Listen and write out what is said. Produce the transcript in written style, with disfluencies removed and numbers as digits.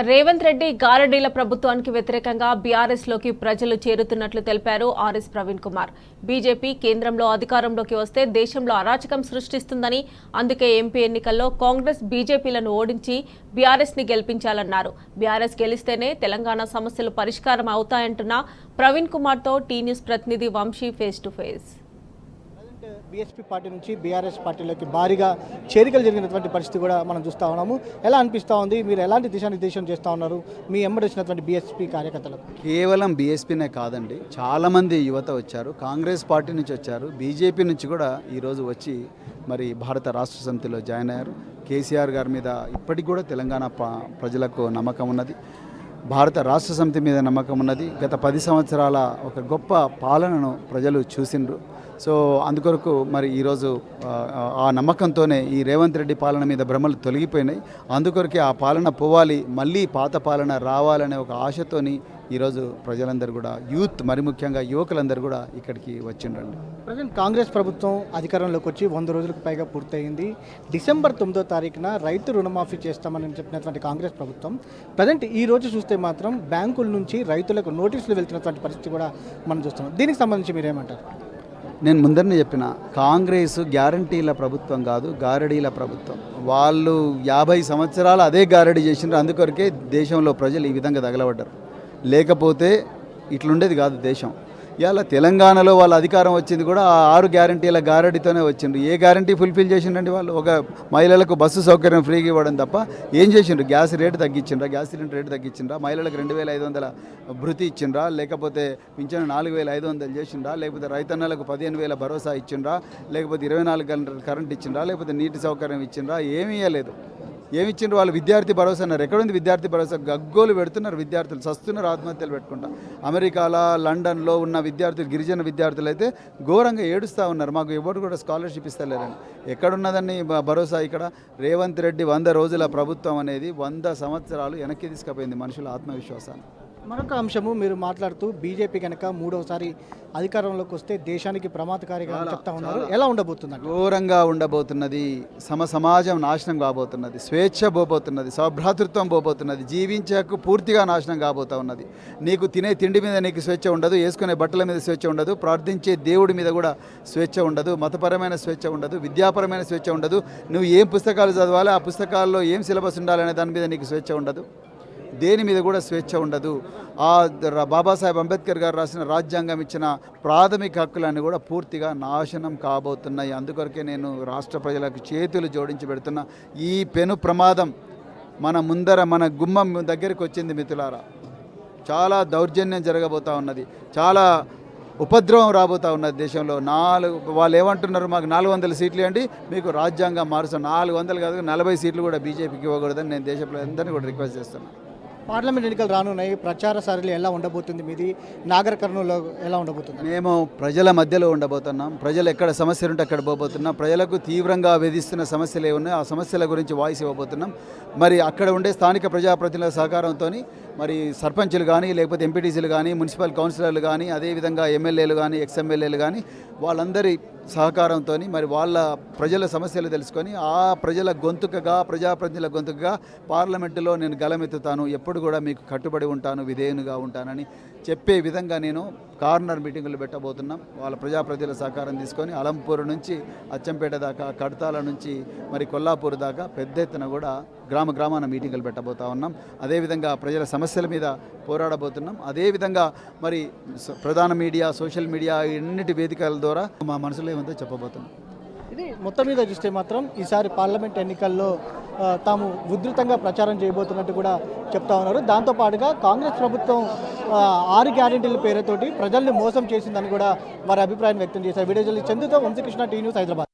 రేవంత్ రెడ్డి గారడీల ప్రభుత్వానికి వ్యతిరేకంగా బీఆర్ఎస్ లోకి ప్రజలు చేరుతున్నట్లు తెలిపారు ఆర్ఎస్ ప్రవీణ్ కుమార్. బీజేపీ కేంద్రంలో అధికారంలోకి వస్తే దేశంలో అరాచకం సృష్టిస్తుందని, అందుకే ఎంపీ ఎన్నికల్లో కాంగ్రెస్ బీజేపీలను ఓడించి బీఆర్ఎస్ ని గెలిపించాలన్నారు. బీఆర్ఎస్ గెలిస్తేనే తెలంగాణ సమస్యలు పరిష్కారం అవుతాయంటున్న ప్రవీణ్ కుమార్ తో టీ న్యూస్ ప్రతినిధి Vamshi face to face. BSP party నుంచి బీఆర్ఎస్ పార్టీలోకి భారీగా చేరికలు జరిగినటువంటి పరిస్థితి కూడా మనం చూస్తూ ఉన్నాము. ఎలా అనిపిస్తూ ఉంది? మీరు ఎలాంటి దిశానిర్దేశం చేస్తూ ఉన్నారు మీ ఎంబడి వచ్చినటువంటి బీఎస్పీ కార్యకర్తలకు? కేవలం బీఎస్పీనే కాదండి, చాలామంది యువత వచ్చారు, కాంగ్రెస్ పార్టీ నుంచి వచ్చారు, బీజేపీ నుంచి కూడా ఈరోజు వచ్చి మరి భారత రాష్ట్ర సమితిలో జాయిన్ అయ్యారు. కేసీఆర్ గారి మీద ఇప్పటికి కూడా తెలంగాణ ప్రజలకు నమ్మకం ఉన్నది, భారత రాష్ట్ర సమితి మీద నమ్మకం ఉన్నది. గత 10 సంవత్సరాల ఒక గొప్ప పాలనను ప్రజలు చూసిండ్రు. సో అందుకొరకు మరి ఈరోజు ఆ నమ్మకంతోనే ఈ రేవంత్ రెడ్డి పాలన మీద భ్రమలు తొలగిపోయినాయి. అందుకొరకే ఆ పాలన పోవాలి, మళ్ళీ పాత పాలన రావాలనే ఒక ఆశతోని ఈరోజు ప్రజలందరూ కూడా, యూత్ మరి ముఖ్యంగా యువకులందరూ కూడా ఇక్కడికి వచ్చిండ్రండి. ప్రజెంట్ కాంగ్రెస్ ప్రభుత్వం అధికారంలోకి వచ్చి 100 రోజులకు పైగా పూర్తయింది. డిసెంబర్ 9వ తారీఖున రైతు రుణమాఫీ చేస్తామని చెప్పినటువంటి కాంగ్రెస్ ప్రభుత్వం ప్రజెంట్ ఈ రోజు చూస్తే మాత్రం బ్యాంకుల నుంచి రైతులకు నోటీసులు వెళ్తున్నటువంటి పరిస్థితి కూడా మనం చూస్తున్నాం. దీనికి సంబంధించి మీరేమంటారు? నేను ముందరనే చెప్పిన, కాంగ్రెస్ గ్యారంటీల ప్రభుత్వం కాదు, గారడీల ప్రభుత్వం. వాళ్ళు 50 సంవత్సరాలు అదే గారడీ చేసినారు. అందుకొరకే దేశంలో ప్రజలు ఈ విధంగా తగలబడ్డారు. లేకపోతే ఇట్లుండేది కాదు దేశం. ఇవాళ తెలంగాణలో వాళ్ళ అధికారం వచ్చింది కూడా ఆ 6 గ్యారంటీల గారడీతోనే వచ్చిండ్రు. ఏ గ్యారంటీ ఫుల్ఫిల్ చేసిండ్రండి వాళ్ళు? ఒక మహిళలకు బస్సు సౌకర్యం ఫ్రీగా ఇవ్వడం తప్ప ఏం చేసిండ్రు? గ్యాస్ రేటు తగ్గించిండ్రా? గ్యాస్ సిలిండర్ రేటు తగ్గించిండ్రా? మహిళలకు 2500 భృతి ఇచ్చిండ్రా? లేకపోతే పింఛను 4500 చేసిండ్రా? లేకపోతే రైతన్నలకు 15,000 భరోసా ఇచ్చిండ్రా? లేకపోతే 24 గంటల కరెంట్ ఇచ్చిండ్రా? లేకపోతే నీటి సౌకర్యం ఇచ్చిండ్రా? ఏమీ ఇవ్వలేదు. ఏమిచ్చిండ్రు? వాళ్ళు విద్యార్థి భరోసా అన్నారు. ఎక్కడుంది విద్యార్థి భరోసా? గగ్గోలు పెడుతున్నారు విద్యార్థులు, సస్తున్నారు ఆత్మహత్యలు పెట్టుకుంటా. అమెరికాలో, లండన్లో ఉన్న విద్యార్థులు, గిరిజన విద్యార్థులు అయితే ఘోరంగా ఏడుస్తూ ఉన్నారు, మాకు ఎవరు కూడా స్కాలర్షిప్ ఇస్తలేరని. ఎక్కడున్నదని భరోసా? ఇక్కడ రేవంత్ రెడ్డి 100 రోజుల ప్రభుత్వం అనేది 100 సంవత్సరాలు వెనక్కి తీసుకుపోయింది మనుషుల ఆత్మవిశ్వాసాన్ని. మరొక అంశము, మీరు మాట్లాడుతూ బీజేపీ కనుక 3వసారి అధికారంలోకి వస్తే దేశానికి ప్రమాదకారిగా చెప్తా ఉన్నారు. ఎలా ఉండబోతుంది? ఘోరంగా ఉండబోతున్నది. సమాజం నాశనం కాబోతున్నది, స్వేచ్ఛ పోబోతున్నది, సౌభ్రాతృత్వం పోబోతున్నది, జీవించకు పూర్తిగా నాశనం కాబోతూ ఉన్నది. నీకు తినే తిండి మీద నీకు స్వేచ్ఛ ఉండదు, వేసుకునే బట్టల మీద స్వేచ్ఛ ఉండదు, ప్రార్థించే దేవుడి మీద కూడా స్వేచ్ఛ ఉండదు, మతపరమైన స్వేచ్ఛ ఉండదు, విద్యాపరమైన స్వేచ్ఛ ఉండదు, నువ్వు ఏం పుస్తకాలు చదవాలి, ఆ పుస్తకాల్లో ఏం సిలబస్ ఉండాలనే దాని మీద నీకు స్వేచ్ఛ ఉండదు, దేని మీద కూడా స్వేచ్ఛ ఉండదు. ఆ బాబాసాహెబ్ అంబేద్కర్ గారు రాసిన రాజ్యాంగం ఇచ్చిన ప్రాథమిక హక్కులన్నీ కూడా పూర్తిగా నాశనం కాబోతున్నాయి. అందుకొరకే నేను రాష్ట్ర ప్రజలకు చేతులు జోడించి పెడుతున్నా. ఈ పెను ప్రమాదం మన ముందర, మన గుమ్మం దగ్గరికి వచ్చింది మిత్రులారా. చాలా దౌర్జన్యం జరగబోతూ ఉన్నది, చాలా ఉపద్రవం రాబోతూ ఉన్నది దేశంలో. వాళ్ళు ఏమంటున్నారు? మాకు 400 సీట్లు ఇవ్వండి, మీకు రాజ్యాంగం మారుస్తాం. 400 కాదు, 40 సీట్లు కూడా బీజేపీకి ఇవ్వకూడదని నేను దేశ ప్రజలందరినీ కూడా రిక్వెస్ట్ చేస్తున్నాను. పార్లమెంట్ ఎన్నికలు రానున్నాయి, ప్రచార సరళి ఎలా ఉండబోతుంది? మీది నాగర్ కర్నూలులో ఎలా ఉండబోతుంది? మేము ప్రజల మధ్యలో ఉండబోతున్నాం. ప్రజలు ఎక్కడ సమస్యలు ఉంటే అక్కడ పోబోతున్నాం. ప్రజలకు తీవ్రంగా వేధిస్తున్న సమస్యలు ఏమున్నాయి, ఆ సమస్యల గురించి వాయిస్ ఇవ్వబోతున్నాం. మరి అక్కడ ఉండే స్థానిక ప్రజాప్రతినిధుల సహకారంతో మరి సర్పంచులు కానీ, లేకపోతే ఎంపీటీసీలు కానీ, మున్సిపల్ కౌన్సిలర్లు కానీ, అదేవిధంగా ఎమ్మెల్యేలు కానీ, ఎక్స్ఎమ్మెల్యేలు కానీ, వాళ్ళందరి సహకారంతో మరి వాళ్ళ ప్రజల సమస్యలు తెలుసుకొని ఆ ప్రజల గొంతుకగా, ప్రజాప్రతినిధుల గొంతుకగా పార్లమెంటులో నేను గలమెత్తుతాను, ఎప్పుడు కూడా మీకు కట్టుబడి ఉంటాను, విధేయునిగా ఉంటానని చెప్పే విధంగా నేను కార్నర్ మీటింగులు పెట్టబోతున్నాం. వాళ్ళ ప్రజాప్రతినిధుల సహకారం తీసుకొని అలంపూర్ నుంచి అచ్చంపేట దాకా, కడతాల నుంచి మరి కొల్లాపూర్ దాకా పెద్ద ఎత్తున కూడా గ్రామాన మీటింగులు పెట్టబోతా ఉన్నాం. అదేవిధంగా ప్రజల సమస్యల మీద పోరాడబోతున్నాం. అదేవిధంగా మరి ప్రధాన మీడియా, సోషల్ మీడియా, ఎన్నిటి వేదికల ద్వారా మా మనసులో ఏమంతా చెప్పబోతున్నాం. ఇది మొత్తం మీద చూస్తే మాత్రం ఈసారి పార్లమెంట్ ఎన్నికల్లో తాము ఉధృతంగా ప్రచారం చేయబోతున్నట్టు కూడా చెప్తా ఉన్నారు. దాంతోపాటుగా కాంగ్రెస్ ప్రభుత్వం 6 గ్యారెంటీల పేరుతోటి ప్రజల్ని మోసం చేసిందని కూడా వారి అభిప్రాయం వ్యక్తం చేశారు. వీడియో చందుతో వంశీకృష్ణ, టీ న్యూస్, హైదరాబాద్.